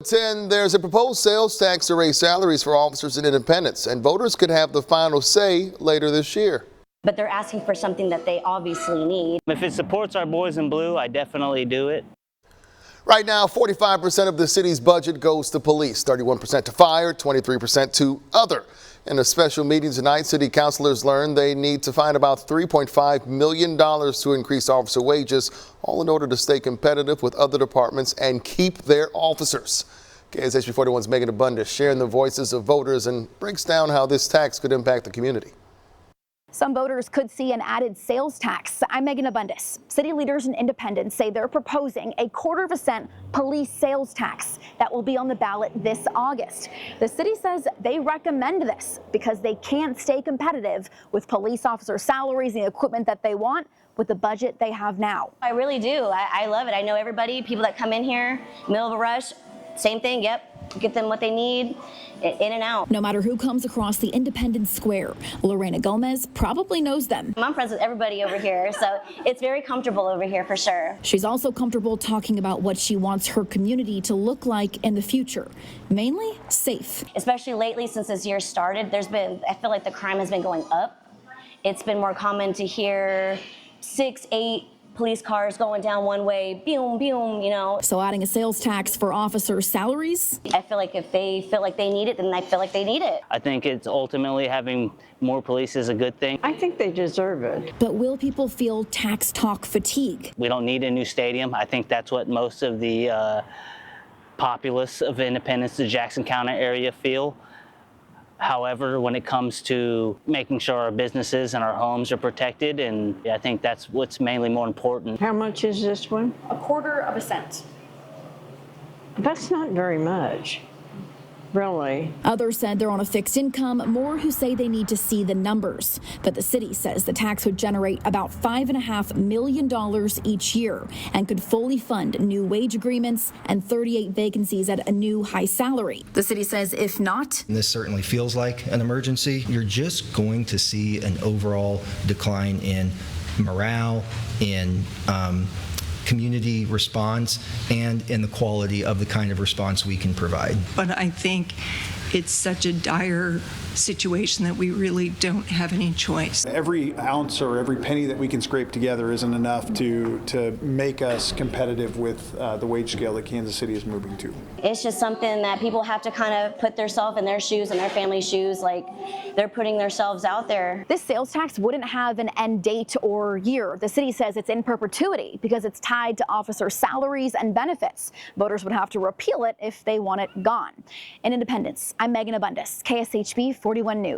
10, there's a proposed sales tax to raise salaries for officers and independents, and voters could have the final say later this year. But they're asking for something that they obviously need. If it supports our boys in blue, I definitely do it. Right now, 45% of the city's budget goes to police, 31% to fire, 23% to other. In a special meeting tonight, city councilors learned they need to find about $3.5 million to increase officer wages, all in order to stay competitive with other departments and keep their officers. KSHP 41's Megan Abundis sharing the voices of voters and breaks down how this tax could impact the community. Some voters could see an added sales tax. I'm Megan Abundis. City leaders and independents say they're proposing a 1/4 cent police sales tax that will be on the ballot this August. The city says they recommend this because they can't stay competitive with police officer salaries and the equipment that they want with the budget they have now. I really do. I love it. I know everybody, people that come in here, middle of a rush, same thing, yep. Get them what they need, in and out. No matter who comes across the Independence Square, Lorena Gomez probably knows them. I'm friends with everybody over here, so it's very comfortable over here for sure. She's also comfortable talking about what she wants her community to look like in the future, mainly safe. Especially lately since this year started, I feel like the crime has been going up. It's been more common to hear 6, 8 police cars going down one way, boom, boom, you know. So adding a sales tax for officer salaries? I feel like if they feel like they need it, then I feel like they need it. I think it's ultimately having more police is a good thing. I think they deserve it. But will people feel tax talk fatigue? We don't need a new stadium. I think that's what most of the populace of Independence, the Jackson County area feel. However, when it comes to making sure our businesses and our homes are protected, and I think that's what's mainly more important. How much is this one? A 1/4 cent. That's not very much, really. Others said they're on a fixed income, more who say they need to see the numbers. But the city says the tax would generate about $5.5 million each year and could fully fund new wage agreements and 38 vacancies at a new high salary. The city says if not, this certainly feels like an emergency. You're just going to see an overall decline in morale, in community response, and in the quality of the kind of response we can provide. But I think it's such a dire situation that we really don't have any choice. Every ounce or every penny that we can scrape together isn't enough to make us competitive with the wage scale that Kansas City is moving to. It's just something that people have to kind of put themselves in their shoes and their family's shoes, like they're putting themselves out there. this sales tax wouldn't have an end date or year. The city says it's in perpetuity because it's tied to officer salaries and benefits. Voters would have to repeal it if they want it gone. In Independence, I'm Megan Abundis, KSHP 41 News.